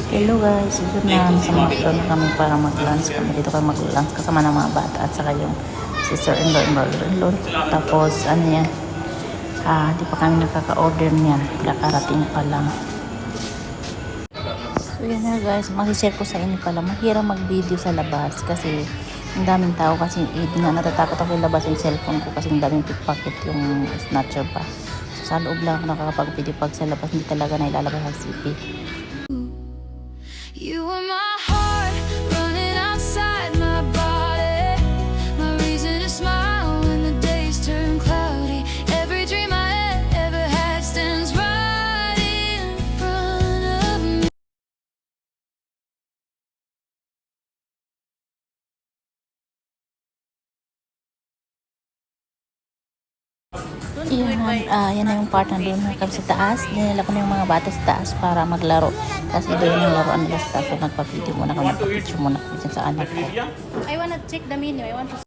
Hello guys, ito na sa McDo na kami para mag-lunch kami. Dito kami mag-lunch kasama ng mga bata at saka yung sister-in-law and brother-in-law. Tapos ano yan, di pa kami nakaka-order niyan. Kakarating pa lang. So yan na guys, makishare ko sa inyo pala. Mahirap mag-video sa labas kasi ang daming tao kasi nga natatakot ako ilabas yung cellphone ko kasi ang daming pickpocket yung snatcher pa. So sa loob lang ako nakakapag-video pag sa labas hindi talaga na ilalabas ang CP. You were my heart running outside my body, my reason to smile when the days turn cloudy. Every dream I ever had stands right in front of me. Yan na yung part na doon kami sa taas. Dinala ko na yung mga bata sa taas para maglaro. Kasi doon yung laruan nila sa taas. So nagpa-video muna kami. Nagpa-picture muna kami sa anak ko. I wanna check the menu. I want to